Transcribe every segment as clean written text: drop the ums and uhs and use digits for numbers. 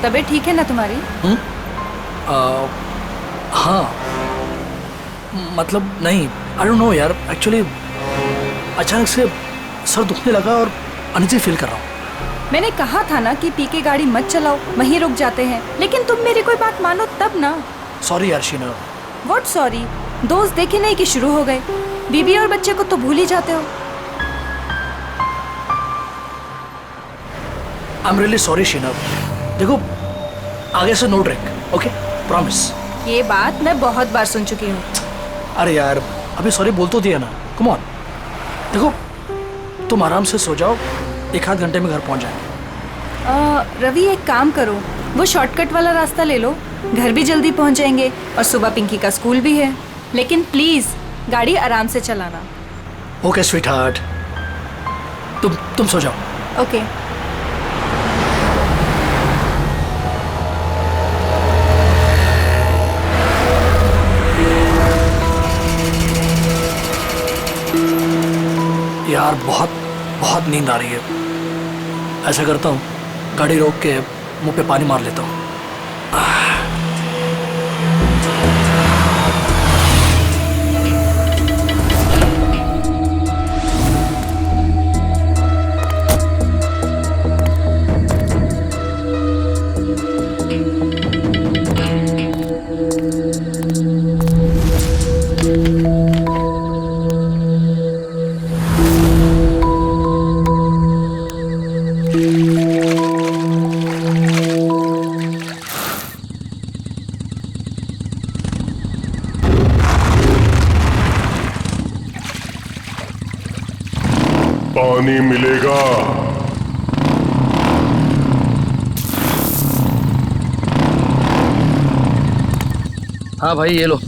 तबीयत ठीक है ना तुम्हारी? हाँ, मतलब नहीं, आई डोंट नो यार, एक्चुअली अचानक से सर दुखने लगा और अनइजी फील कर रहा हूँ। मैंने कहा था ना कि पी के गाड़ी मत चलाओ, वहीं रुक जाते हैं, लेकिन तुम मेरी कोई बात मानो तब ना। सॉरी यार शीना। What sorry? दोस्त देखे नहीं कि शुरू हो गए, बीबी और बच्चे को तो भूल ही जाते हो। I am really sorry Sheena. देखो, आगे से नो ड्रिंक, ओके? प्रॉमिस। ये बात मैं बहुत बार सुन चुकी हूँ। अरे यार, अभी सॉरी बोल तो दिया ना, कम ऑन। देखो, तुम आराम से सो जाओ, 1-8 घंटे में घर पहुंच जाएंगे। रवि, एक काम करो, वो शॉर्टकट वाला रास्ता ले लो, घर भी जल्दी पहुंच जाएंगे और सुबह पिंकी का स्कूल भी है। लेकिन प्लीज गाड़ी आराम से चलाना। ओके स्वीट हार्ट, तुम सो जाओ। ओके। यार बहुत नींद आ रही है। ऐसा करता हूँ, गाड़ी रोक के मुंह पे पानी मार लेता हूँ। पानी मिलेगा। हाँ भाई, ये लो।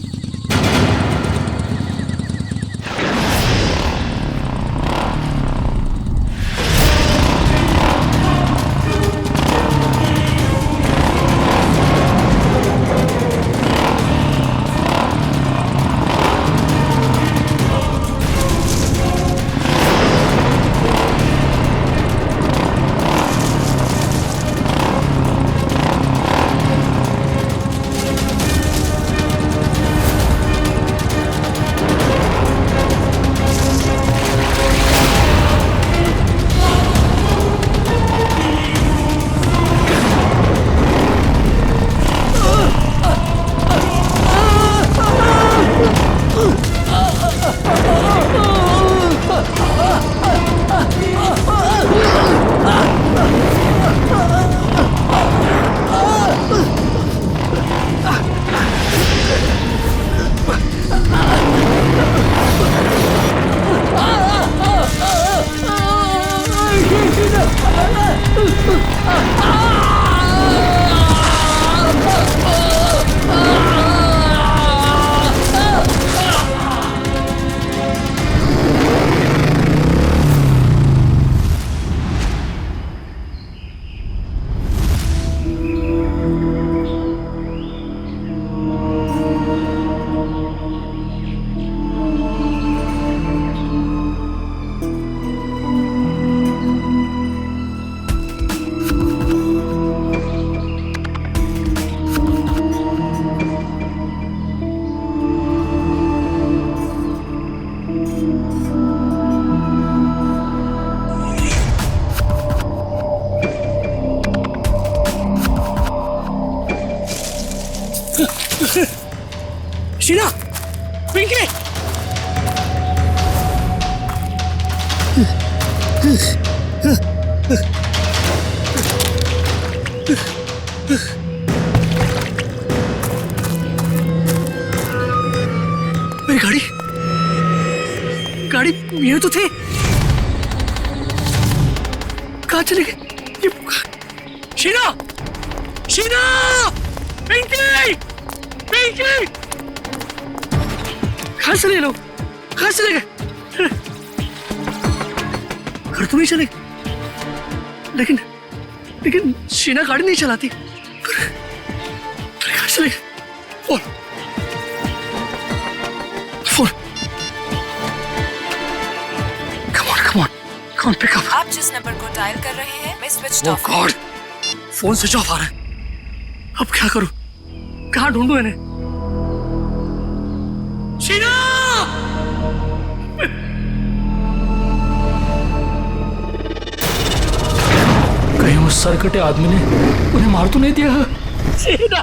शीना, पिंकी, मेरी गाड़ी ये तो थे, कहाँ चले गए ये? शीना, पिंकी, कहाँ चले लोग? कहाँ चले गए? घर तो नहीं चले, लेकिन शीना गाड़ी नहीं चलाती। कहाँ चले गए? Phone. Come on pick up. आप जिस नंबर को डायल कर रहे हैं मैं switch off. God, phone switch off आ रहा है। अब क्या करूं? कहाँ ढूंढूं इन्हें? शीना! कहीं उस सरकटे आदमी ने उन्हें मार तो नहीं दिया? शीना!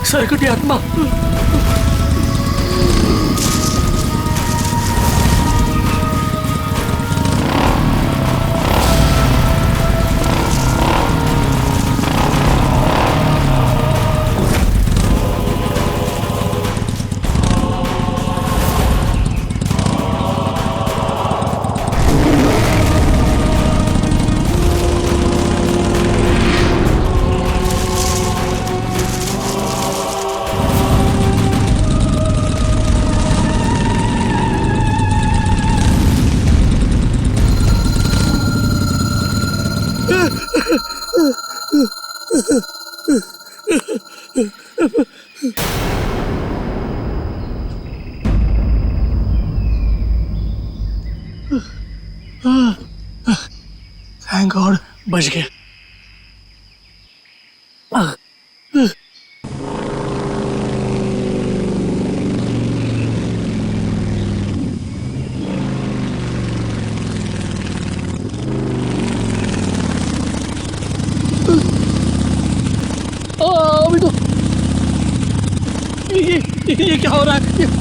सरकटी आत्मा! थैंक गॉड, बच गया। अभी तो ये क्या हो रहा है?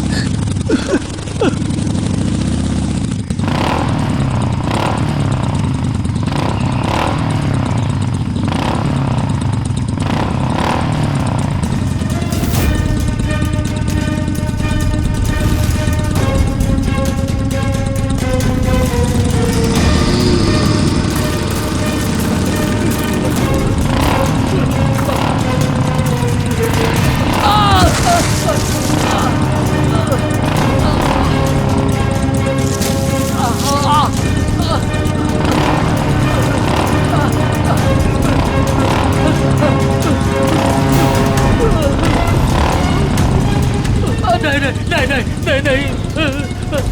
नहीं,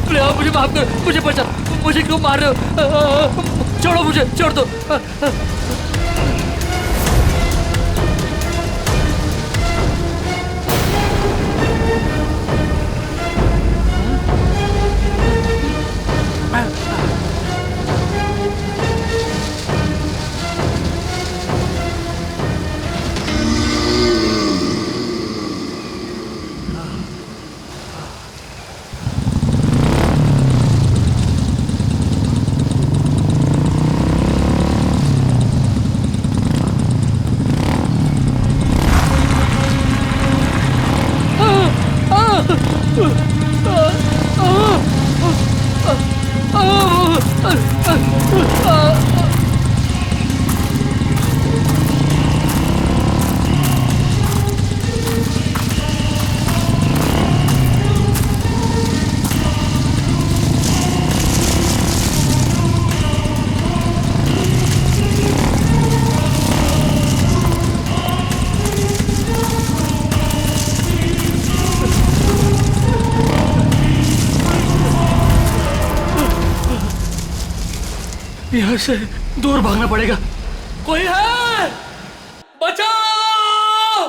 प्लीज आप मुझे माफ करो, मुझे बचा, मुझे क्यों मार रहे हो? छोड़ो मुझे, छोड़ दो। यहाँ से दूर भागना पड़ेगा। कोई है? बचाओ!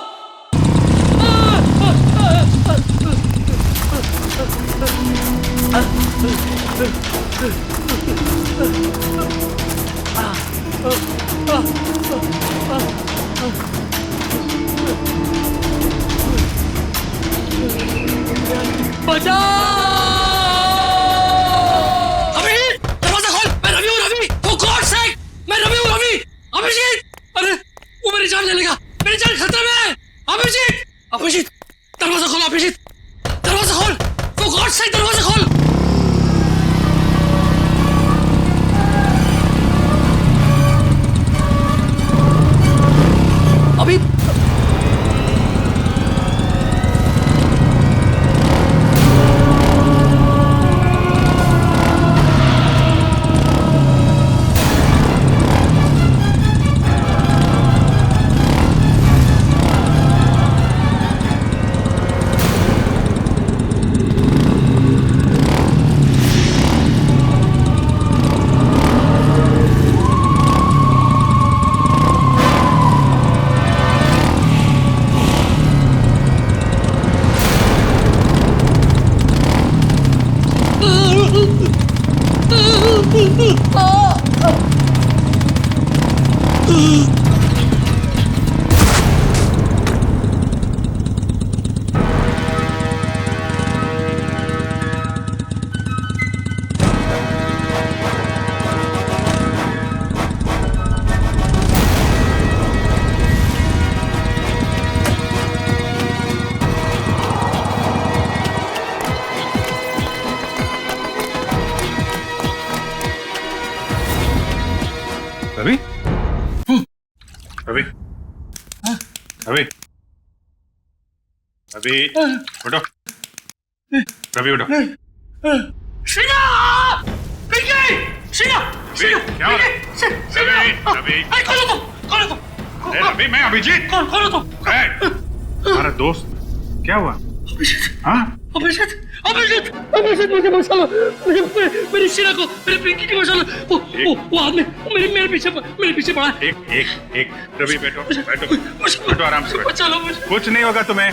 बचाओ! मैं रवि हूँ, रवि! For God's sake! मैं रवि हूँ, रवि! मेरी जान ले लेगा, मेरी जान खतरे में है। अभिजीत, अभिजीत, दरवाजा खोल, अभिजीत, दरवाजा खोल, वो गॉड से दरवाजा खोल। अभी रवि, रवि, रवि, रवि, उठो, रवि उठो। शीना! पिंकी! शीना! शीना! क्या हो रहा है? रवि, रवि, अरे खोलो तो! खोलो तो! अरे रवि, मैं अभिजीत। खोलो तो! हमारा दोस्त, क्या हुआ? अभिजीत! हाँ? अभिजीत! अभिजीत! अभिजीत मुझे बचा लो! मेरी शीना को, मेरी पिंकी को बचा लो! वो आदमी मेरे पीछे पड़ा है। एक, रवि बैठो, बैठो आराम से बैठो। बचा लो मुझे! कुछ नहीं होगा तुम्हें।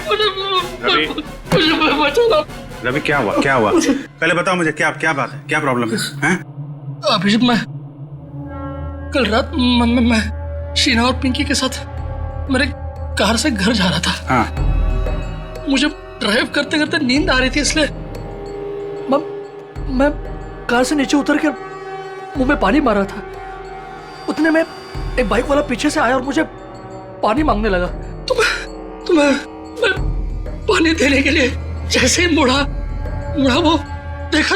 रवि, मुझे बचा लो! रवि क्या हुआ? क्या हुआ? पहले बताओ मुझे, क्या बात है? क्या प्रॉब्लम है? अभिजीत, मैं कल रात मैं शीना और पिंकी के साथ मेरे कार से घर जा रहा था। हाँ। मुझे ड्राइव करते करते नींद आ रही थी, इसलिए मैं कार से नीचे उतर के मुंह में पानी मार रहा था। उतने में एक बाइक वाला पीछे से आया और मुझे पानी मांगने लगा। तो मैं पानी देने के लिए जैसे ही मुड़ा वो देखा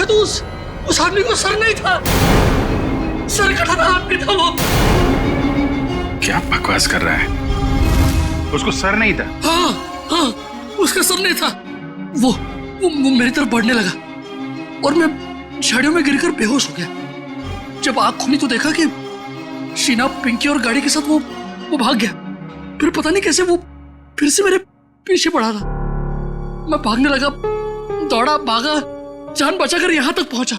तो उस आदमी को सर नहीं था, सर कटा था आदमी था वो। क्या बकवास कर रहा है? उसको सर नहीं था? हाँ, उसका सर नहीं था। वो मेरी तरफ बढ़ने लगा और मैं झाड़ियों में गिरकर बेहोश हो गया। जब आंख खुली तो देखा कि शीना, पिंकी और गाड़ी के साथ वो भाग गया। फिर पता नहीं कैसे वो फिर से मेरे पीछे पड़ा था। मैं भागने लगा, दौड़ा, भागा, जान बचाकर यहाँ तक पहुंचा।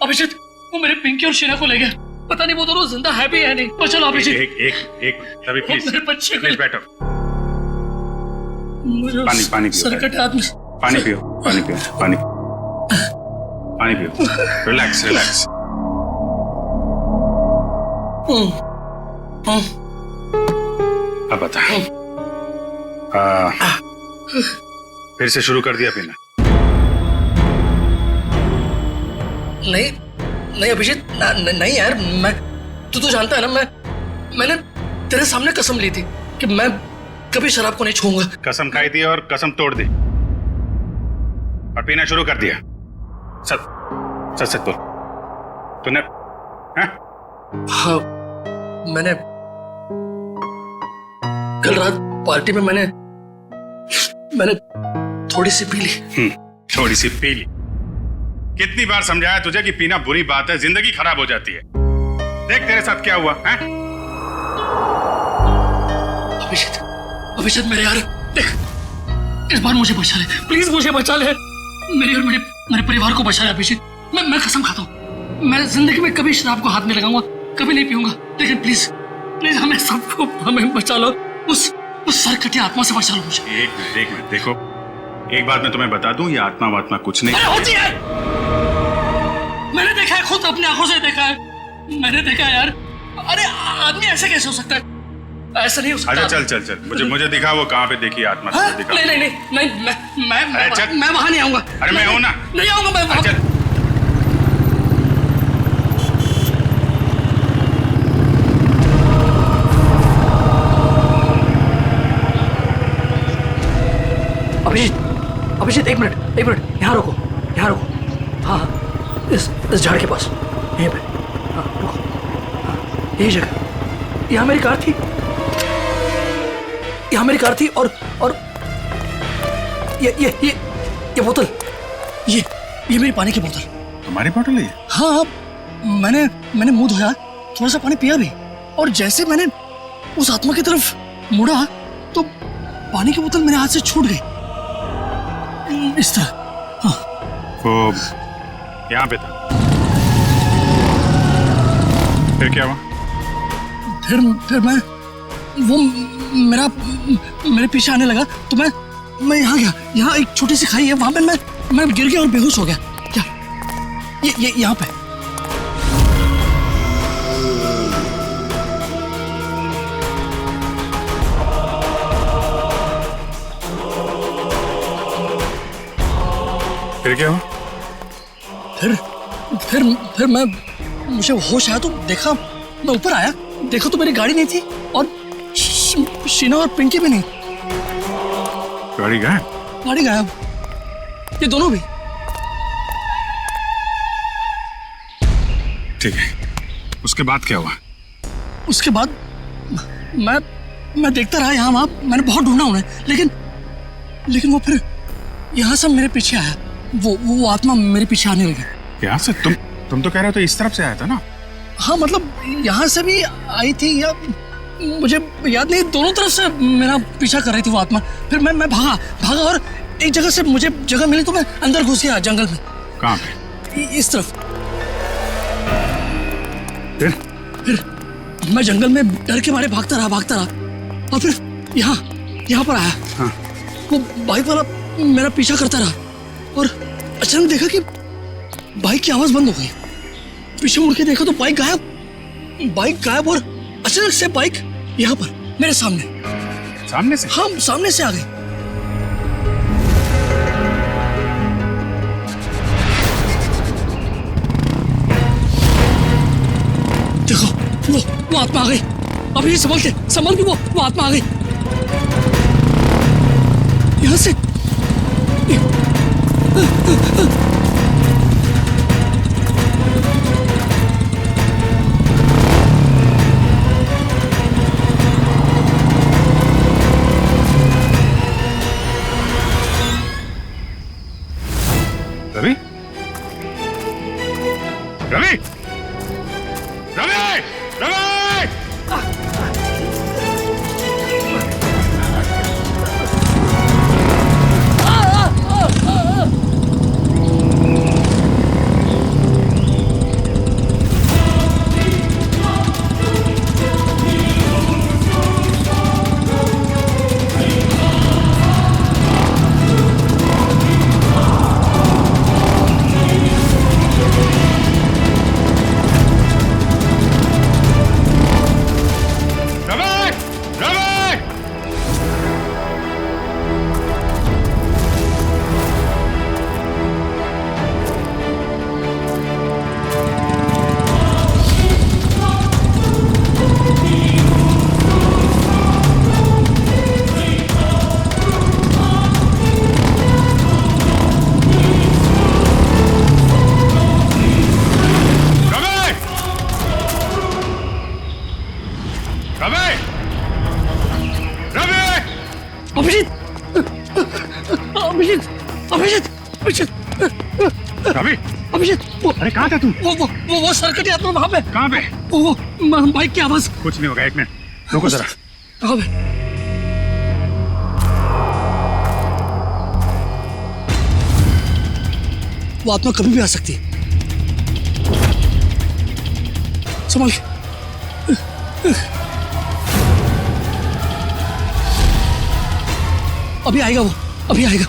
अभिजीत, वो मेरे पिंकी और शीना को ले गया। पता नहीं वो दोनों जिंदा है भी या नहीं। पर चलो अभिजीत, एक रवि प्लीज, मेरे बच्चे प्लीज बैठो। पानी पियो, सर कटे आदमी। पानी पियो। रिलैक्स। अब बता, फिर से शुरू कर दिया पीना? नहीं अभिजीत, नहीं यार, मैं तू तो जानता है ना, मैंने तेरे सामने कसम ली थी कि मैं कभी शराब को नहीं छूऊंगा। कसम खाई थी और कसम तोड़ दी और पीना शुरू कर दिया। सच बोल, तूने? हाँ, मैंने कल रात पार्टी में मैंने थोड़ी सी पी ली। थोड़ी सी पी ली? कितनी बार समझाया तुझे कि पीना बुरी बात है, जिंदगी खराब हो जाती है। देख तेरे साथ क्या हुआ है? अभिजीत मेरे यार, देख, इस बार मुझे बचा ले, प्लीज मुझे बचा ले। मेरे और मेरे परिवार को बचा ले अभिजीत। मैं कसम खाता हूँ, मैं जिंदगी में कभी शराब को हाथ नहीं लगाऊंगा, कभी नहीं पीऊंगा। लेकिन प्लीज हमें बचा लो, उस सरकटी आत्मा से बचा लो मुझे। एक मिनट देखो, एक बात मैं तुम्हें बता दूं, ये आत्मा कुछ नहीं होती है। मैंने देखा है, खुद अपनी आंखों से देखा है, मैंने देखा है यार। अरे आदमी ऐसे कैसे हो सकता है? ऐसा नहीं हो सकता। अच्छा चल, मुझे दिखा वो कहाँ पे देखी आत्मा। दिखा। नहीं, मैं वहां नहीं आऊंगा। अरे मैं हूं ना। नहीं आऊंगा मैं वहां। अभिजीत एक मिनट, यहाँ रुको। हाँ हाँ, इस झाड़ के पास, यहीं पे। हाँ रुको, हाँ, यही जगह। यहाँ मेरी कार थी और ये बोतल, ये मेरी पानी की बोतल। तुम्हारी बोतल है ये? हाँ, मैंने मुंह धोया, थोड़ा सा पानी पिया भी, और जैसे मैंने उस आत्मा की तरफ मुड़ा तो पानी की बोतल मेरे हाथ से छूट गई, इस तरह। हाँ। वो यहाँ पे था, फिर क्या हुआ? फिर मैं, वो मेरे पीछे आने लगा तो मैं यहाँ गया। यहाँ एक छोटी सी खाई है, वहां पे मैं गिर गया और बेहोश हो गया। क्या ये यहाँ पे? फिर क्या हुआ? फिर मुझे होश आया तो देखा, मैं ऊपर आया, देखा तो मेरी गाड़ी नहीं थी और शीना और पिंकी भी नहीं। गाड़ी गायब? गाड़ी गायब, ये दोनों भी। ठीक है, उसके बाद क्या हुआ? उसके बाद मैं देखता रहा यहाँ वहाँ, मैंने बहुत ढूंढा उन्हें, लेकिन वो फिर यहाँ से मेरे पीछे आया। वो आत्मा मेरे पीछे आने लगी। यहाँ से? तुम तो कह रहे हो तो इस तरफ से आया था ना? हाँ मतलब यहाँ से भी आई थी, या मुझे याद नहीं, दोनों तरफ से मेरा पीछा कर रही थी वो आत्मा। फिर मैं भागा और एक जगह से मुझे जगह मिली तो मैं अंदर घुस गया जंगल में। कहाँ पे? इस तरफ। फिर मैं जंगल में डर के मारे भागता रहा और फिर यहाँ पर आया। हाँ। वो बाइक वाला मेरा पीछा करता रहा और अचानक देखा कि बाइक की आवाज बंद हो गई। पीछे मुड़ के देखा तो बाइक गायब और अचानक से बाइक यहाँ पर मेरे सामने से। हाँ, सामने से आ गई। देखो वो आत्मा आ गई। अभी संभल के वो आत्मा आ गई यहाँ से। रवि? रवि! रवि! रवि! अभिजीत, अरे कहाँ था तू? वो सरकटी आत्मा वहाँ पे। कहाँ पे? वो बाइक की आवाज। कुछ नहीं होगा, एक मिनट रुको जरा। कहाँ पे? वो आत्मा कभी भी आ सकती है, संभल के। अभी आएगा वो, अभी आएगा।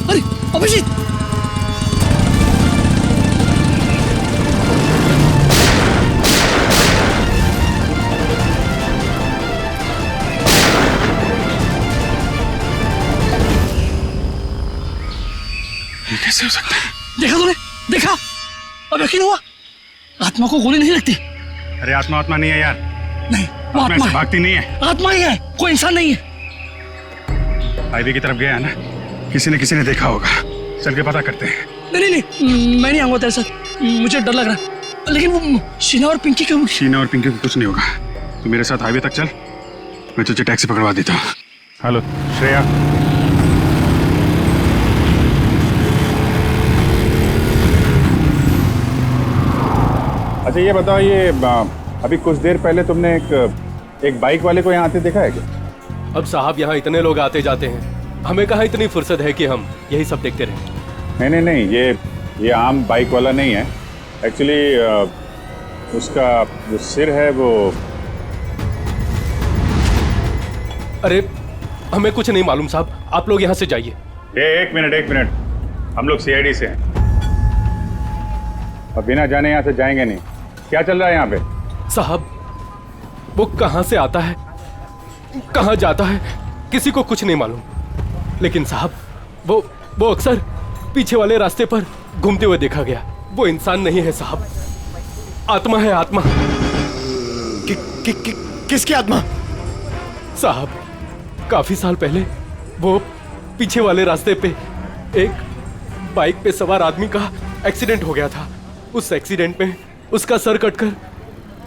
अरे अभिजीत, ये कैसे हो सकता है? देखा तूने? देखा? अब यकीन हुआ? आत्मा को गोली नहीं लगती। अरे आत्मा नहीं है यार, नहीं, वो आत्मा आत्मा ऐसे है। भागती नहीं है। आत्मा ही है, कोई इंसान नहीं है। हाईवे की तरफ गया है ना, किसी ने देखा होगा। चल के पता करते हैं। नहीं नहीं नहीं, मैं नहीं आऊंगा तेरे साथ, मुझे डर लग रहा है। लेकिन वो शीना और पिंकी का शीना और पिंकी को कुछ नहीं होगा। तू मेरे साथ हाईवे तक चल, मैं तुझे टैक्सी पकड़वा देता हूँ। हेलो श्रेया, अच्छा ये बताओ, ये अभी कुछ देर पहले तुमने एक बाइक वाले को यहाँ आते देखा है क्या? अब साहब यहाँ इतने लोग आते जाते हैं, हमें कहाँ इतनी फुर्सत है कि हम यही सब देखते रहें। नहीं, ये आम बाइक वाला नहीं है। एक्चुअली उसका जो सिर है वो... अरे हमें कुछ नहीं मालूम साहब, आप लोग यहाँ से जाइए। एक मिनट, हम लोग सीआईडी से हैं और बिना जाने यहाँ से जाएंगे नहीं। क्या चल रहा है यहाँ पे? साहब वो कहाँ से आता है, कहाँ जाता है, किसी को कुछ नहीं मालूम। लेकिन साहब वो अक्सर पीछे वाले रास्ते पर घूमते हुए देखा गया। वो इंसान नहीं है साहब, आत्मा है, आत्मा। किसकी आत्मा? साहब काफी साल पहले वो पीछे वाले रास्ते पे एक बाइक पे सवार आदमी का एक्सीडेंट हो गया था। उस एक्सीडेंट में उसका सर कटकर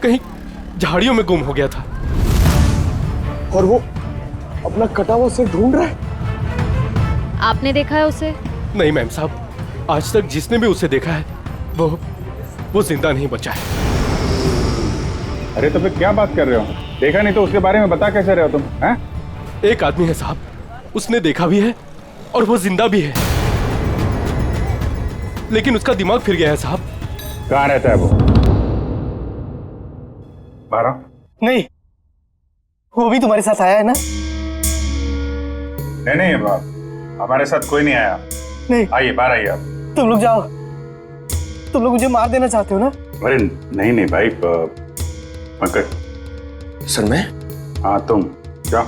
कहीं झाड़ियों में गुम हो गया था। और वो अपना कटा हुआ सिर ढूंढ रहा है। आपने देखा है उसे? नहीं मैम साहब, आज तक जिसने भी उसे देखा है वो जिंदा नहीं बचा है। अरे तो फिर क्या बात कर रहे हो? देखा नहीं तो उसके बारे में बता कैसे रहे हो तुम? हैं? एक आदमी है साहब, उसने देखा भी है और वो जिंदा भी है, लेकिन उसका दिमाग फिर गया है साहब। कहाँ रहता है वो? 12? नहीं, वो भी तुम्हारे साथ आया है ना? नहीं बाप, हमारे साथ कोई नहीं आया। नहीं, आइए बाहर आइए आप। तुम लोग जाओ। तुम लोग मुझे मार देना चाहते हो ना? अरे नहीं भाई, पंकज। सर मैं? हाँ तुम जाओ।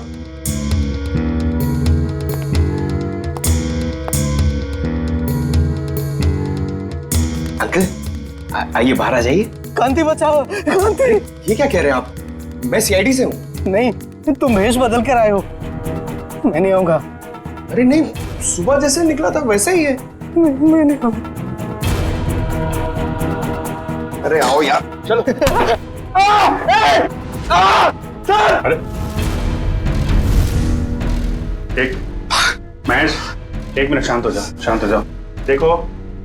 अंकल आइए, बाहर आ जाइए। कांति बचाओ, कांति। ये क्या कह रहे हैं आप? मैं सीआईडी से हूँ। नहीं, तुम भेष बदल कर आए हो। मैं नहीं आऊंगा। अरे नहीं, सुबह जैसे निकला था वैसे ही है। मैं नहीं आऊंगा। अरे आओ यार, चलो। अरे एक महेश, 1 मिनट शांत हो जाओ। देखो,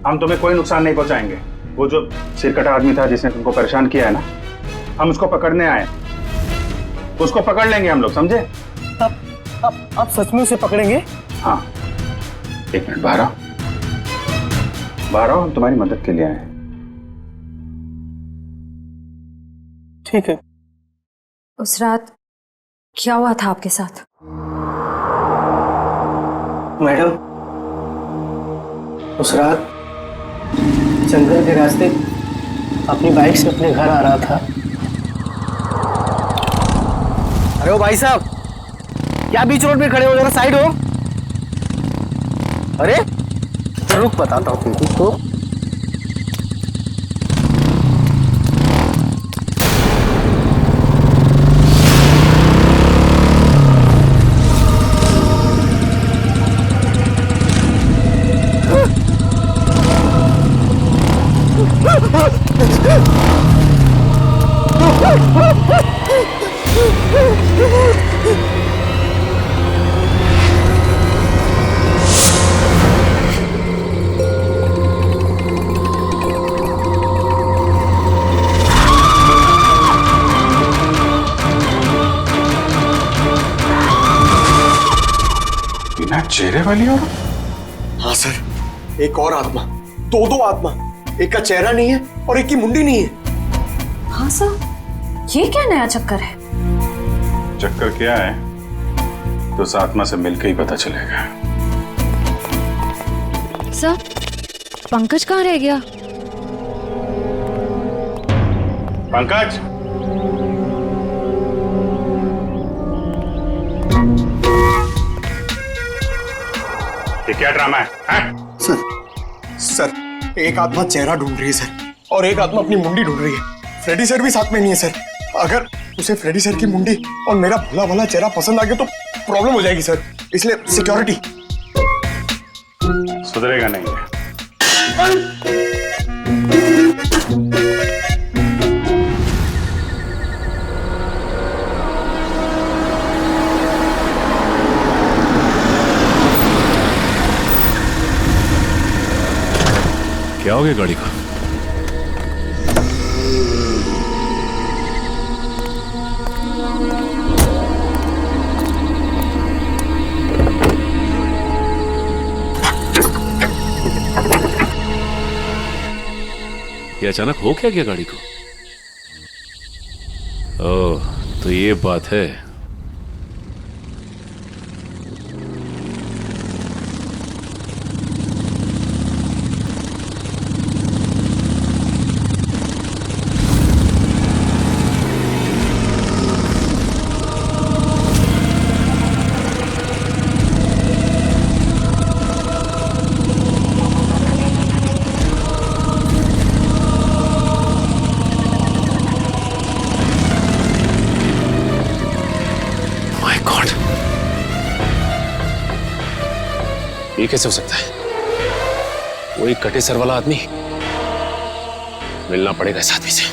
हम तुम्हें कोई नुकसान नहीं पहुंचाएंगे। वो जो सिरकटा आदमी था जिसने तुमको परेशान किया है ना, हम उसको पकड़ने आए। उसको पकड़ लेंगे हम लोग, समझे? आप सच में उसे पकड़ेंगे? हाँ, 1 मिनट बाहर आओ, हम तुम्हारी मदद के लिए आए हैं। ठीक है। उस रात क्या हुआ था आपके साथ? मैडम, उस रात जंगल के रास्ते अपनी बाइक से अपने घर आ रहा था। अरे ओ भाई साहब, क्या बीच रोड पे खड़े हो? जरा साइड हो। अरे रुक, बताता हूँ तुमको। बिना चेहरे वाली और? हाँ सर, एक और आत्मा, दो आत्मा। एक का चेहरा नहीं है और एक की मुंडी नहीं है। हाँ सर, ये क्या नया चक्कर है? चक्कर क्या है तो उस आत्मा से मिलकर ही पता चलेगा। सर, पंकज कहाँ रह गया? पंकज, ये क्या ड्रामा है? सर, एक आत्मा चेहरा ढूंढ रही है सर, और एक आत्मा अपनी मुंडी ढूंढ रही है। फ्रेडी सर भी साथ में नहीं है सर। उसे फ्रेडी सर की मुंडी और मेरा भला भला चेहरा पसंद आ गया तो प्रॉब्लम हो जाएगी सर, इसलिए सिक्योरिटी। सुधरेगा नहीं है। क्या हो गया गाड़ी का? ये अचानक हो क्या गया गाड़ी को? ओह, तो ये बात है। ये कैसे हो सकता है? वो एक कटे सर वाला आदमी, मिलना पड़ेगा इस आदमी से।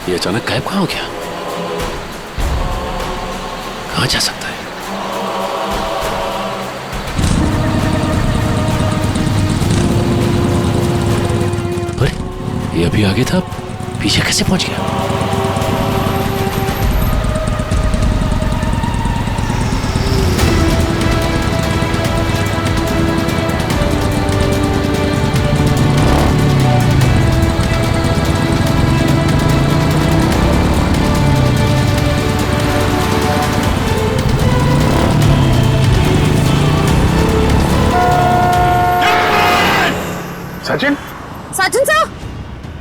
ये अचानक गायब कहां हो गया? कहां जा सकता है? अरे, ये अभी आगे था, पीछे कैसे पहुंच गया? Sachin, Sachin sir,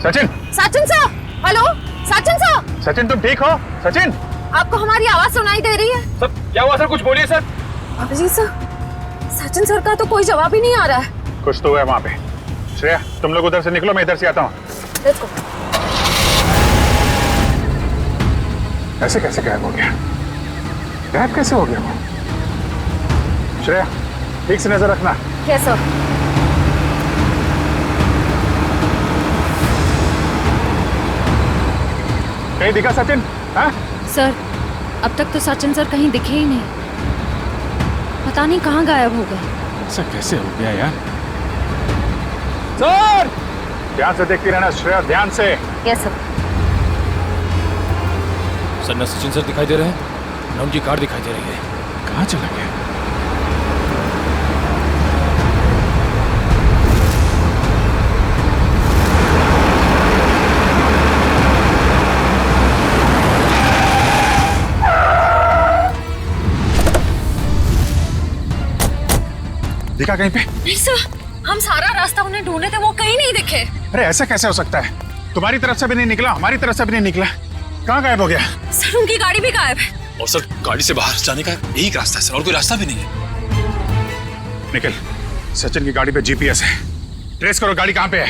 Sachin, Sachin sir, hello Sachin sir. Sachin तुम ठीक हो? सचिन, आपको हमारी आवाज सुनाई दे रही है? सर क्या हुआ सर? कुछ बोलिए सर। अभिजीत सर, सचिन सर का तो कोई जवाब ही नहीं आ रहा है। कुछ तो है वहां पे। श्रेया तुम लोग उधर से निकलो, मैं इधर से आता हूँ। Let's go. ऐसे कैसे गायब हो गया? गायब कैसे हो गया वो? श्रेया ठीक से नजर रखना। Yes sir. कहीं दिखा सचिन? हाँ? सर, अब तक तो सचिन सर कहीं दिखे ही नहीं। पता नहीं कहाँ गायब हो गए। ऐसा कैसे हो गया यार? सर ध्यान से देखती रहना श्रेया, ध्यान से। Yes sir. सर न सचिन सर दिखाई दे रहे हैं, न उनकी कार दिखाई दे रही है। कहाँ चला गया? दिखा कहीं पे? नहीं सर, हम सारा रास्ता उन्हें ढूंढे थे, वो कहीं नहीं दिखे। अरे ऐसा कैसे हो सकता है? तुम्हारी तरफ से भी नहीं निकला, हमारी तरफ से भी नहीं निकला, कहाँ गायब हो गया? सर उनकी गाड़ी भी गायब है। और सर गाड़ी से बाहर जाने का यही रास्ता है सर, और कोई रास्ता भी नहीं है। निकल, सचिन की गाड़ी पे जीपीएस है, ट्रेस करो गाड़ी कहाँ पे है।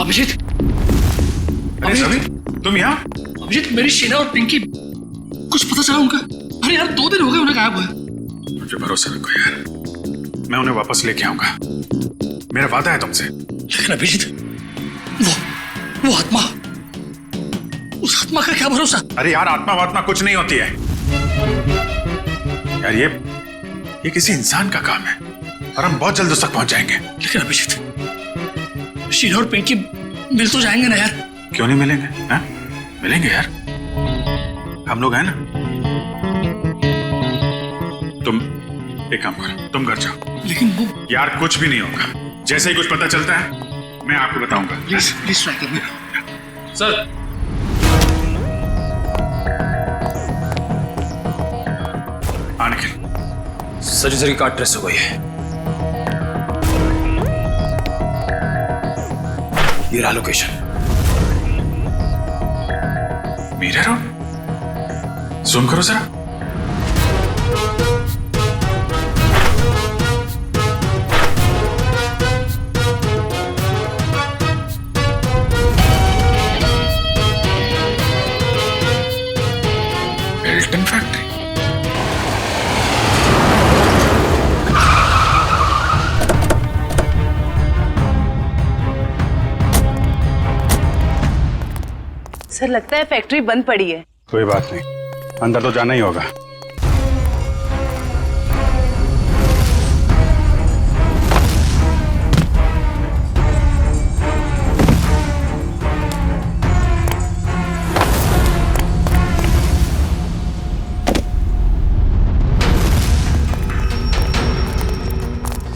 अभिजीत, अरे सभी तुम यहाँ? अभिजीत मेरी शीना और पिंकी, कुछ पता चला उनका? अरे यार 2 दिन हो गए उन्हें गायब हुए। मुझे भरोसा रखो यार, मैं उन्हें वापस लेके आऊंगा, मेरा वादा है तुमसे। लेकिन अभिजीत, वो आत्मा, उस आत्मा का क्या भरोसा? अरे यार आत्मा वात्मा कुछ नहीं होती है यार, ये किसी इंसान का काम है और हम बहुत जल्द उस तक पहुंच जाएंगे। लेकिन अभिजीत, शीना और पिंकी मिल तो जाएंगे ना यार? क्यों नहीं मिलेंगे? हा? मिलेंगे यार, हम लोग हैं ना। तुम एक काम करो, तुम घर जाओ। लेकिन वो यार कुछ भी नहीं होगा, जैसे ही कुछ पता चलता है मैं आपको बताऊंगा। प्लीज ट्राई करना सर हाँ निखिल, सचिन सर की कार ट्रेस हो गई है। ये रहा लोकेशन। मीरा रोड, जूम करो जरा। Elton factory. सर लगता है फैक्ट्री बंद पड़ी है। कोई बात नहीं, अंदर तो जाना ही होगा।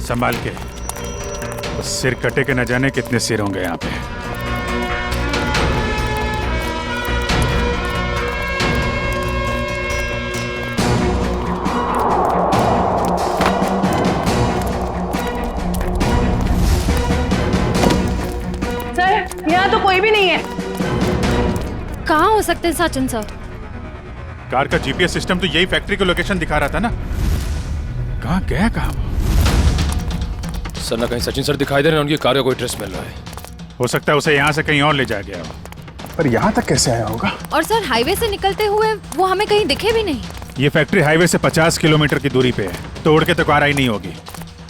संभाल के, सिर कटे के न जाने कितने सिर होंगे यहाँ पे। सर यहाँ तो कोई भी नहीं है। कहाँ हो सकते हैं सचिन सर? कार का जीपीएस सिस्टम तो यही फैक्ट्री को लोकेशन दिखा रहा था ना। कहाँ गया कहाँ? सर ना कहीं सचिन सर दिखाई दे रहे हैं, उनकी कार का कोई ट्रेस मिल रहा है। हो सकता है उसे यहाँ से कहीं और ले जाया गया हो, पर यहाँ तक कैसे आया होगा? और सर हाईवे से निकलते हुए वो हमें कहीं दिखे भी नहीं। ये फैक्ट्री हाईवे से 50 किलोमीटर की दूरी पे है, तोड़ के तो कार आई नहीं होगी।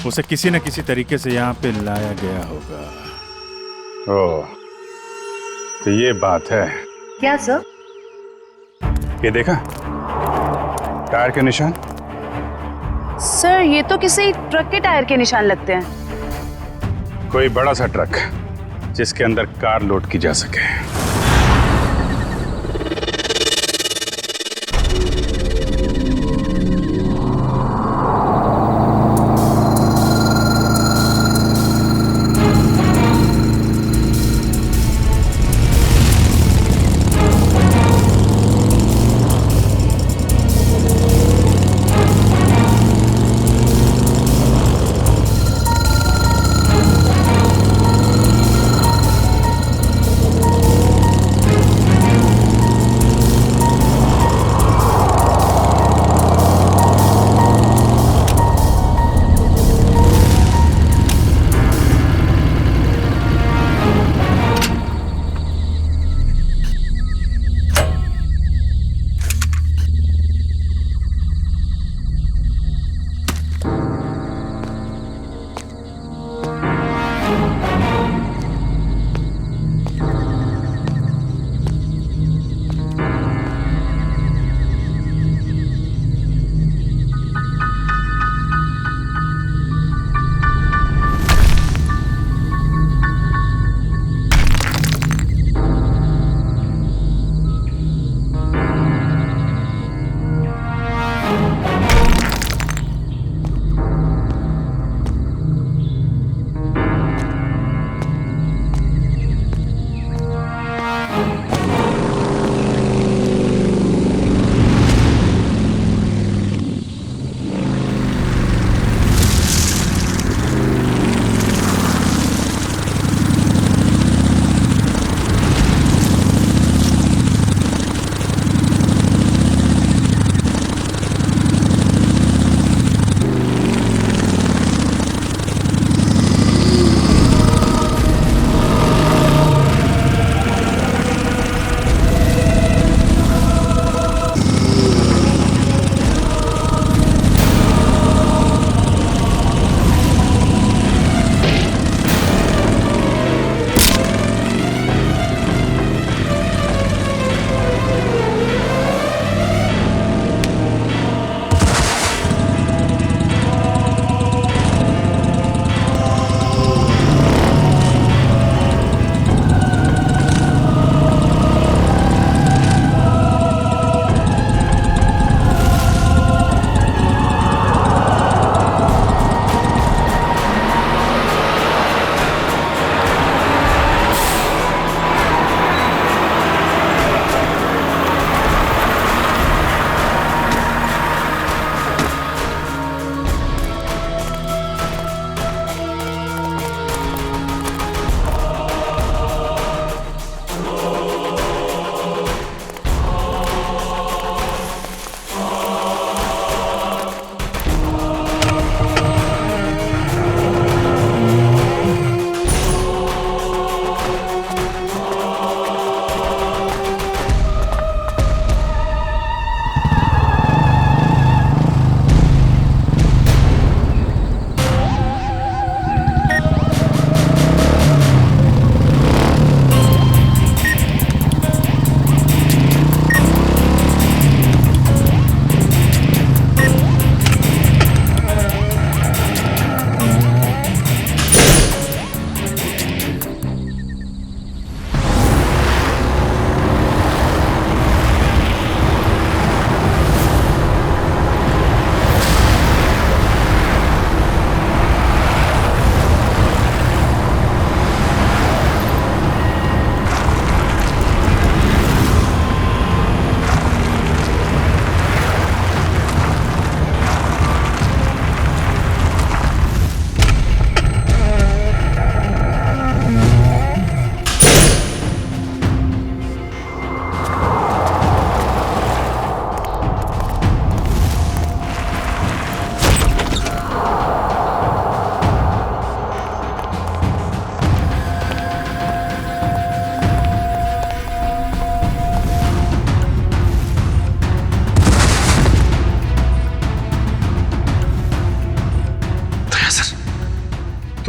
उसे किसी न किसी तरीके से यहाँ पे लाया गया होगा। ओह, तो ये बात है। क्या सर? ये देखा टायर के निशान? सर ये तो किसी ट्रक के टायर के निशान लगते हैं। कोई बड़ा सा ट्रक जिसके अंदर कार लोड की जा सके।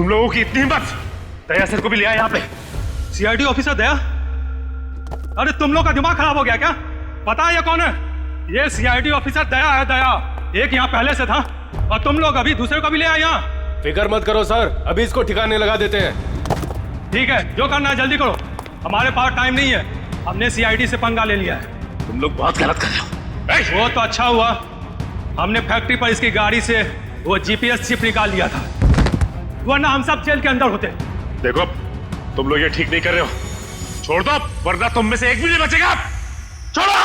लोगों की इतनी हिम्मत, दया सर को भी ले आए यहाँ पे। सीआईडी ऑफिसर दया? अरे तुम लोग का दिमाग खराब हो गया क्या? पता है ये कौन है? ये सीआईडी ऑफिसर दया है, दया। एक यहाँ पहले से था और तुम लोग अभी दूसरे को भी ले आए यहाँ। फिक्र मत करो सर, अभी इसको ठिकाने लगा देते हैं। ठीक है, जो करना है जल्दी करो, हमारे पास टाइम नहीं है। हमने सीआईडी से पंगा ले लिया है। तुम लोग बहुत गलत कर रहे हो। वो तो अच्छा हुआ हमने फैक्ट्री पर इसकी गाड़ी से वो जीपीएस चिप निकाल लिया था, वरना हम सब जेल के अंदर होते। देखो तुम लोग ये ठीक नहीं कर रहे हो, छोड़ दो वरना तुम में से एक भी नहीं बचेगा। छोड़ो,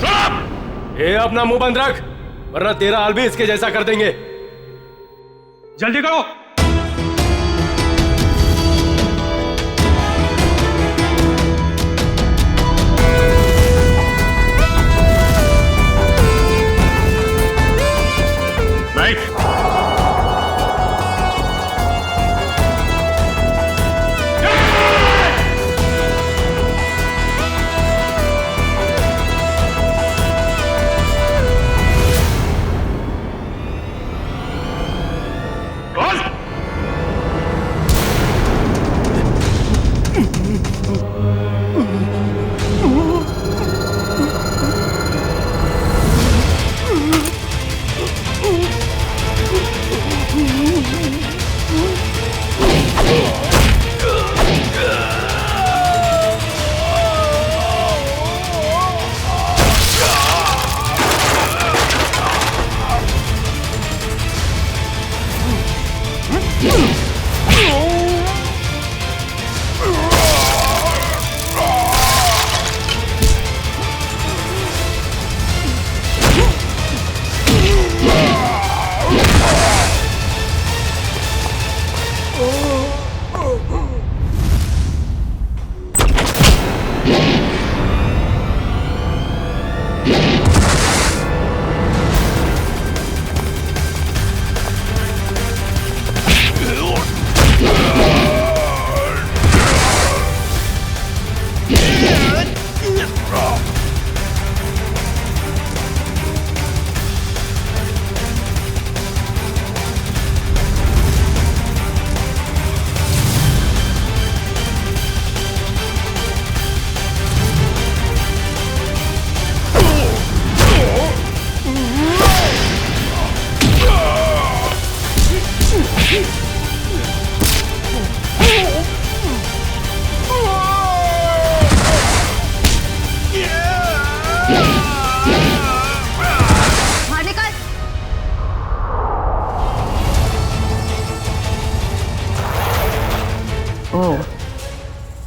छोड़ो। ये अपना मुंह बंद रख, वरना तेरा हाल भी इसके जैसा कर देंगे। जल्दी करो।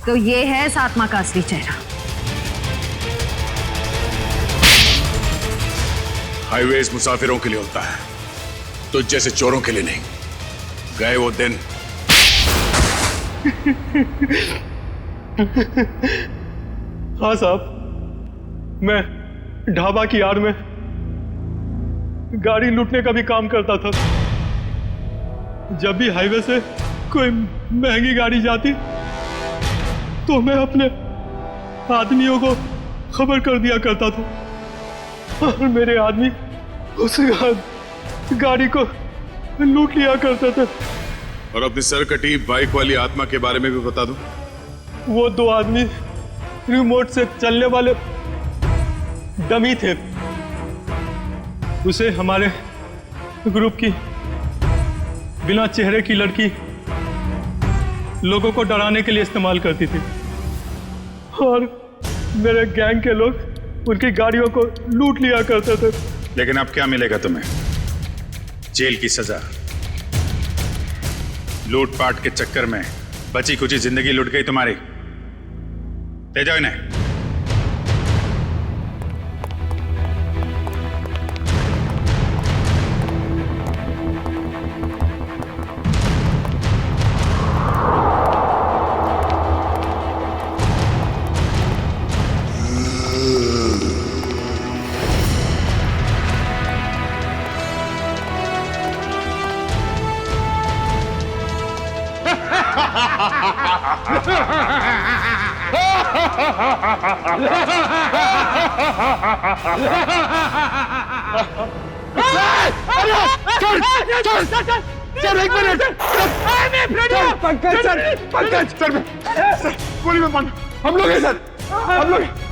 तो ये है इस आत्मा का असली चेहरा। हाईवेज मुसाफिरों के लिए होता है, तो जैसे चोरों के लिए नहीं। गए वो दिन। हाँ साहब, मैं ढाबा की आड़ में गाड़ी लूटने का भी काम करता था। जब भी हाईवे से कोई महंगी गाड़ी जाती तो मैं अपने आदमियों को खबर कर दिया करता था और मेरे आदमी उस गाड़ी को लूट लिया करते थे। और अपनी सरकटी बाइक वाली आत्मा के बारे में भी बता दूं। वो दो आदमी रिमोट से चलने वाले डमी थे। उसे हमारे ग्रुप की बिना चेहरे की लड़की लोगों को डराने के लिए इस्तेमाल करती थी और मेरे गैंग के लोग उनकी गाड़ियों को लूट लिया करते थे। लेकिन अब क्या मिलेगा तुम्हें? जेल की सजा। लूटपाट के चक्कर में बची कुची जिंदगी लुट गई तुम्हारी। ले जाओ इन्हें। चल एक minute. Pankaj sir, Pankaj sir, गोली मत मारना, हम लोग हैं सर, हम लोग हैं।